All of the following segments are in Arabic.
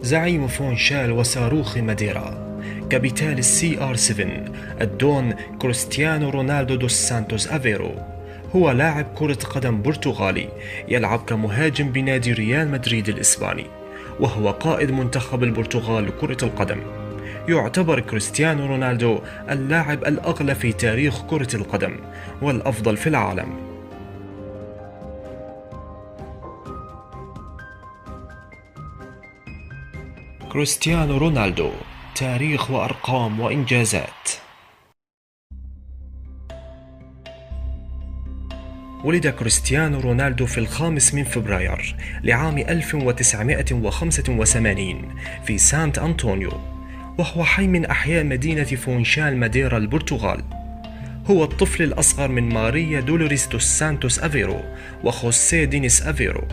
زعيم فونشال وصاروخ ماديرا، كابيتال السي آر 7 الدون كريستيانو رونالدو دوس سانتوس أفيرو، هو لاعب كرة قدم برتغالي يلعب كمهاجم بنادي ريال مدريد الإسباني، وهو قائد منتخب البرتغال لكرة القدم. يعتبر كريستيانو رونالدو اللاعب الأغلى في تاريخ كرة القدم والأفضل في العالم. كريستيانو رونالدو، تاريخ وأرقام وإنجازات. ولد كريستيانو رونالدو في 5 فبراير لعام 1985 في سانت أنطونيو، وهو حي من أحياء مدينة فونشال ماديرا البرتغال. هو الطفل الأصغر من ماريا دولوريس دوس سانتوس أفيرو وخوسيه دينيس أفيرو،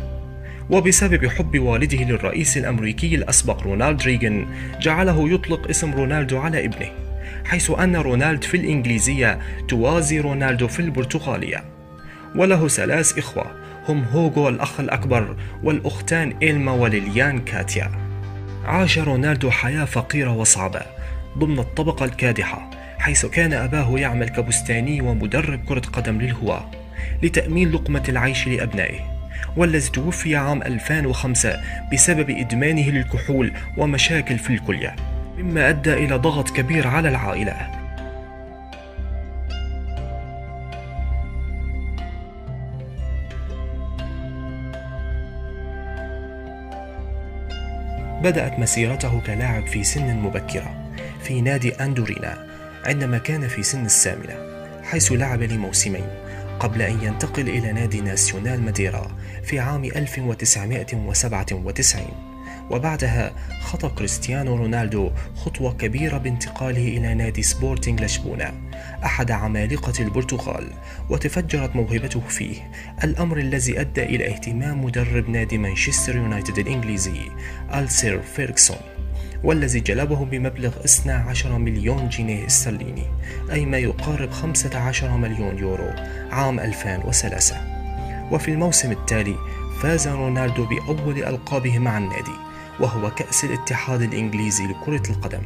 وبسبب حب والده للرئيس الأمريكي الأسبق رونالد ريغان جعله يطلق اسم رونالدو على ابنه، حيث أن رونالد في الإنجليزية توازي رونالدو في البرتغالية. وله 3 إخوة، هم هوغو الأخ الأكبر والأختان إلما وليليان كاتيا. عاش رونالدو حياة فقيرة وصعبة ضمن الطبقة الكادحة، حيث كان أباه يعمل كبستاني ومدرب كرة قدم للهواة لتأمين لقمة العيش لأبنائه، والذي توفي عام 2005 بسبب إدمانه للكحول ومشاكل في الكلية، مما أدى إلى ضغط كبير على العائلة. بدأت مسيرته كلاعب في سن مبكرة في نادي أندورينا عندما كان في سن 8، حيث لعب لموسمين قبل أن ينتقل إلى نادي ناسيونال ماديرا في عام 1997. وبعدها خطى كريستيانو رونالدو خطوة كبيرة بانتقاله إلى نادي سبورتينغ لشبونة أحد عمالقة البرتغال، وتفجرت موهبته فيه، الأمر الذي أدى إلى اهتمام مدرب نادي مانشستر يونايتد الإنجليزي ألسير فيرغسون، والذي جلبه بمبلغ 12 مليون جنيه استرليني، أي ما يقارب 15 مليون يورو عام 2003. وفي الموسم التالي فاز رونالدو بأول ألقابه مع النادي، وهو كأس الاتحاد الإنجليزي لكرة القدم.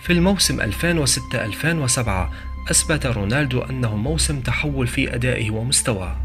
في الموسم 2006-2007 أثبت رونالدو أنه موسم تحول في أدائه ومستواه،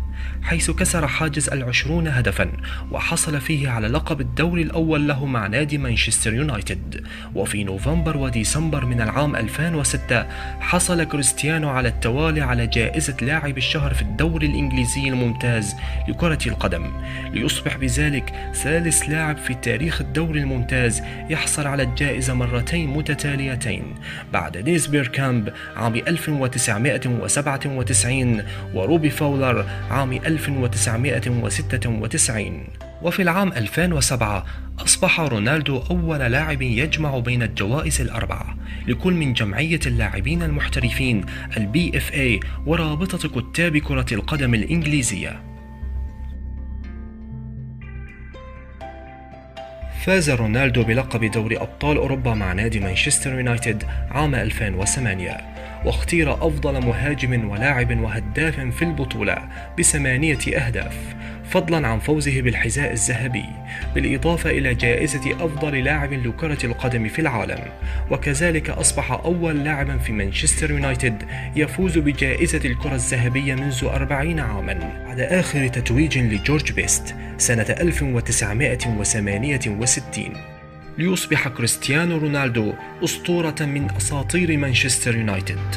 حيث كسر حاجز 20 هدفا وحصل فيه على لقب الدوري الأول له مع نادي مانشستر يونايتد. وفي نوفمبر وديسمبر من العام 2006 حصل كريستيانو على التوالي على جائزة لاعب الشهر في الدوري الإنجليزي الممتاز لكرة القدم، ليصبح بذلك ثالث لاعب في تاريخ الدوري الممتاز يحصل على الجائزة مرتين متتاليتين بعد دينيس بيركامب عام 1997 وروبي فاولر عام 1996. وفي العام 2007 أصبح رونالدو أول لاعب يجمع بين الجوائز الأربعة لكل من جمعية اللاعبين المحترفين الBFA ورابطة كتاب كرة القدم الإنجليزية. فاز رونالدو بلقب دوري أبطال أوروبا مع نادي مانشستر يونايتد عام 2008، واختير أفضل مهاجم ولاعب وهداف في البطولة ب8 أهداف، فضلا عن فوزه بالحذاء الذهبي، بالإضافة إلى جائزة أفضل لاعب لكرة القدم في العالم. وكذلك أصبح أول لاعب في مانشستر يونايتد يفوز بجائزة الكرة الذهبية منذ 40 عاما، بعد آخر تتويج لجورج بيست سنة 1968، ليصبح كريستيانو رونالدو أسطورة من أساطير مانشستر يونايتد.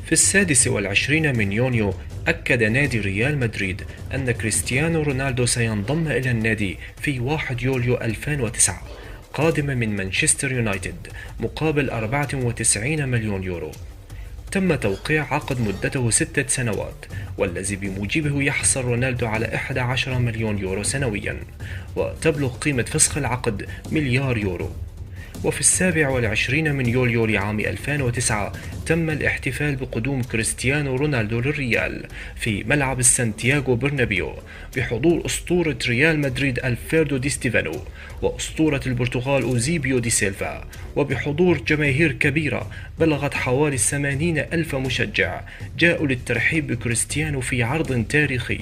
في 26 من يونيو أكد نادي ريال مدريد أن كريستيانو رونالدو سينضم إلى النادي في 1 يوليو 2009 قادما من مانشستر يونايتد مقابل 94 مليون يورو. تم توقيع عقد مدته 6 سنوات، والذي بموجبه يحصل رونالدو على 11 مليون يورو سنويا، وتبلغ قيمة فسخ العقد مليار يورو. وفي 27 من يوليو لعام 2009 تم الاحتفال بقدوم كريستيانو رونالدو للريال في ملعب سانتياغو برنابيو بحضور أسطورة ريال مدريد ألفريدو دي ستيفانو وأسطورة البرتغال أوزيبيو دي سيلفا، وبحضور جماهير كبيرة بلغت حوالي 80 ألف مشجع جاءوا للترحيب بكريستيانو في عرض تاريخي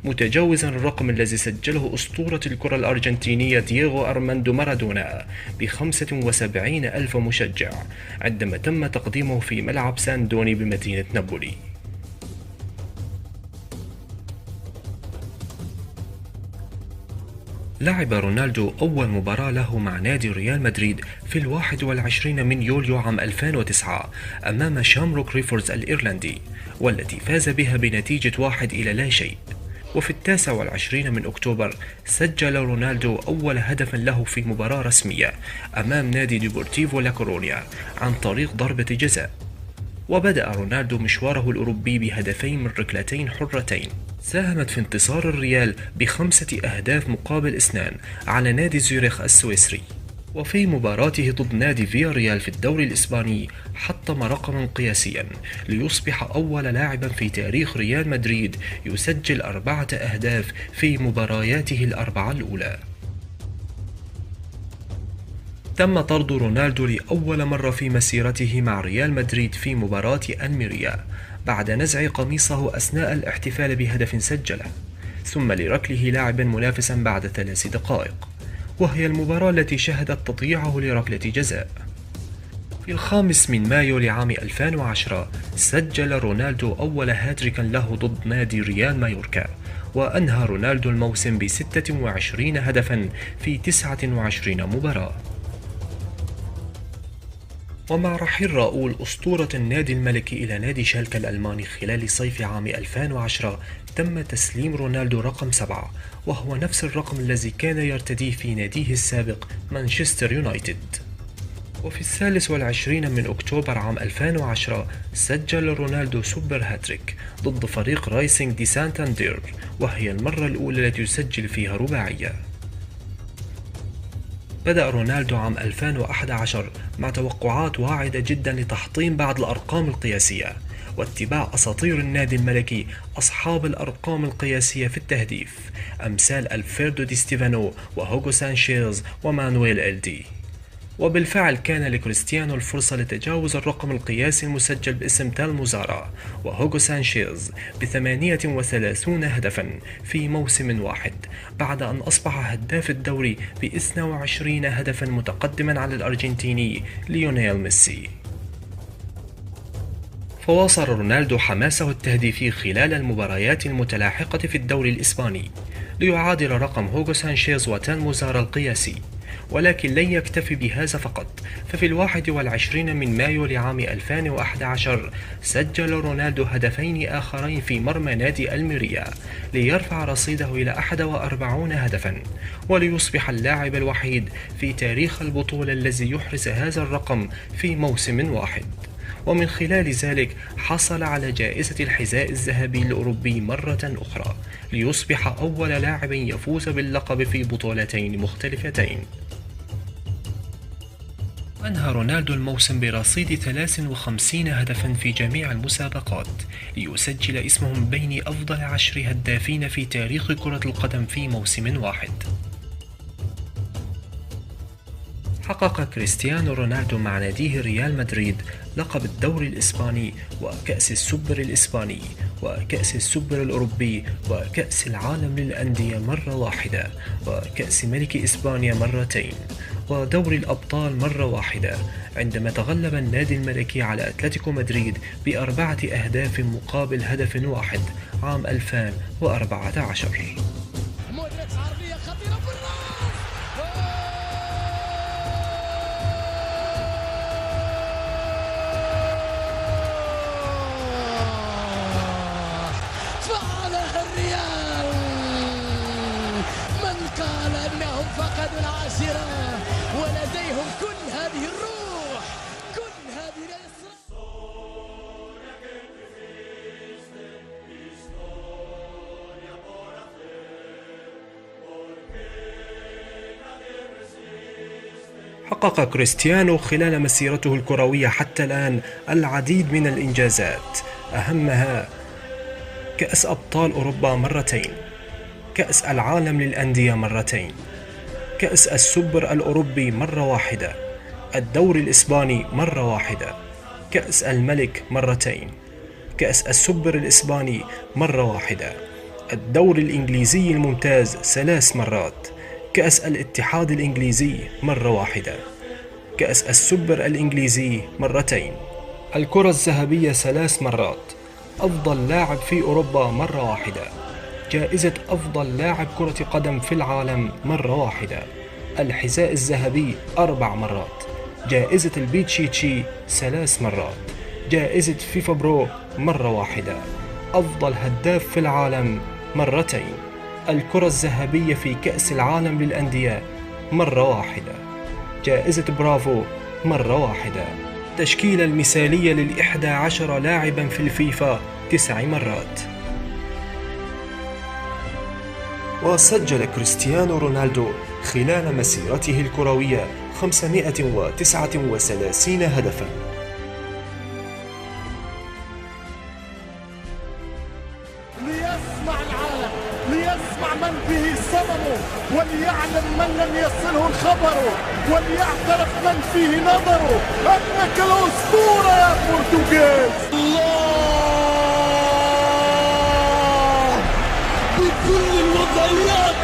متجاوزا الرقم الذي سجله أسطورة الكرة الأرجنتينية دييغو أرماندو مارادونا ب75 ألف مشجع عندما تم تقديمه في ملعب ساندوني بمدينة نابولي. لعب رونالدو أول مباراة له مع نادي ريال مدريد في 21 من يوليو عام 2009 أمام شامروك ريفورز الإيرلندي، والتي فاز بها بنتيجة 1-0. وفي 29 من أكتوبر سجل رونالدو أول هدف له في مباراة رسمية أمام نادي ديبورتيفو لاكورونيا عن طريق ضربة جزاء. وبدأ رونالدو مشواره الأوروبي بهدفين من ركلتين حرتين ساهمت في انتصار الريال ب5 أهداف مقابل 2 على نادي زيورخ السويسري. وفي مباراته ضد نادي فياريال في الدوري الإسباني حطم رقما قياسيا ليصبح أول لاعب في تاريخ ريال مدريد يسجل 4 أهداف في مبارياته الأربعة الأولى. تم طرد رونالدو لأول مرة في مسيرته مع ريال مدريد في مباراة ألميريا بعد نزع قميصه أثناء الاحتفال بهدف سجله، ثم لركله لاعبا منافسا بعد 3 دقائق، وهي المباراة التي شهدت تضييعه لركلة جزاء. في 5 من مايو لعام 2010 سجل رونالدو أول هاتريكا له ضد نادي ريال مايوركا، وأنهى رونالدو الموسم ب26 هدفا في 29 مباراة. ومع رحيل راؤول أسطورة النادي الملكي إلى نادي شالكة الألماني خلال صيف عام 2010 تم تسليم رونالدو رقم 7، وهو نفس الرقم الذي كان يرتديه في ناديه السابق مانشستر يونايتد. وفي 23 من أكتوبر عام 2010 سجل رونالدو سوبر هاتريك ضد فريق رايسينج دي سانتاندير، وهي المرة الأولى التي يسجل فيها رباعية. بدأ رونالدو عام 2011 مع توقعات واعدة جدا لتحطيم بعض الأرقام القياسية واتباع أساطير النادي الملكي أصحاب الأرقام القياسية في التهديف أمثال ألفريدو دي ستيفانو وهوغو سانشيز ومانويل إلدي. وبالفعل كان لكريستيانو الفرصة لتجاوز الرقم القياسي المسجل باسم تالموزارا وهوغو سانشيز ب38 هدفا في موسم واحد، بعد أن أصبح هداف الدوري ب22 هدفا متقدما على الأرجنتيني ليونيل ميسي. فواصل رونالدو حماسه التهديفي خلال المباريات المتلاحقة في الدوري الإسباني ليعادل رقم هوغو سانشيز وتالموزارا القياسي، ولكن لن يكتفي بهذا فقط، ففي 21 من مايو لعام 2011 سجل رونالدو هدفين آخرين في مرمى نادي ألميريا ليرفع رصيده إلى 41 هدفا، وليصبح اللاعب الوحيد في تاريخ البطولة الذي يحرز هذا الرقم في موسم واحد. ومن خلال ذلك حصل على جائزة الحذاء الذهبي الأوروبي مرة أخرى ليصبح أول لاعب يفوز باللقب في بطولتين مختلفتين. أنهى رونالدو الموسم برصيد 53 هدفا في جميع المسابقات ليسجل اسمهم بين أفضل 10 هدافين في تاريخ كرة القدم في موسم واحد. حقق كريستيانو رونالدو مع ناديه ريال مدريد لقب الدوري الإسباني وكأس السوبر الإسباني وكأس السوبر الأوروبي وكأس العالم للأندية مرة واحدة وكأس ملك إسبانيا مرتين ودوري الأبطال مرة واحدة، عندما تغلب النادي الملكي على أتلتيكو مدريد ب4 أهداف مقابل هدف واحد عام 2014. قال أنهم فقدوا العاشرة ولديهم كل هذه الروح، كل هذه الإصرار. حقق كريستيانو خلال مسيرته الكروية حتى الآن العديد من الإنجازات، أهمها كأس أبطال أوروبا مرتين، كأس العالم للأندية مرتين، كأس السوبر الأوروبي مرة واحدة، الدوري الإسباني مرة واحدة، كأس الملك مرتين، كأس السوبر الإسباني مرة واحدة، الدوري الإنجليزي الممتاز 3 مرات، كأس الاتحاد الإنجليزي مرة واحدة، كأس السوبر الإنجليزي مرتين، الكرة الذهبية 3 مرات، أفضل لاعب في أوروبا مرة واحدة، جائزة أفضل لاعب كرة قدم في العالم مرة واحدة، الحذاء الذهبي 4 مرات، جائزة البيتشيتشي 3 مرات، جائزة فيفا برو مرة واحدة، أفضل هداف في العالم مرتين، الكرة الذهبية في كأس العالم للأندية مرة واحدة، جائزة برافو مرة واحدة، التشكيلة المثالية لل11 لاعبا في الفيفا 9 مرات. وسجل كريستيانو رونالدو خلال مسيرته الكروية 539 هدفا. ليسمع العالم، ليسمع من به صممه، وليعلم من لم يصله الخبر، وليعترف من فيه نظره أنك الأسطورة يا برتغال. الله بكل الوضعيات،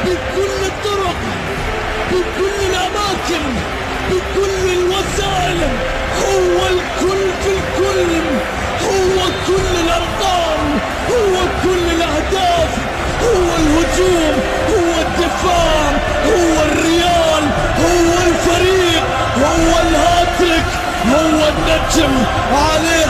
بكل الطرق، بكل الأماكن، بكل الوسائل، هو الكل في الكل، هو كل الأرقام، هو كل الأهداف، هو الهجوم، هو الدفاع، هو الريال، هو الفريق، هو الهاتريك، هو النجم عليه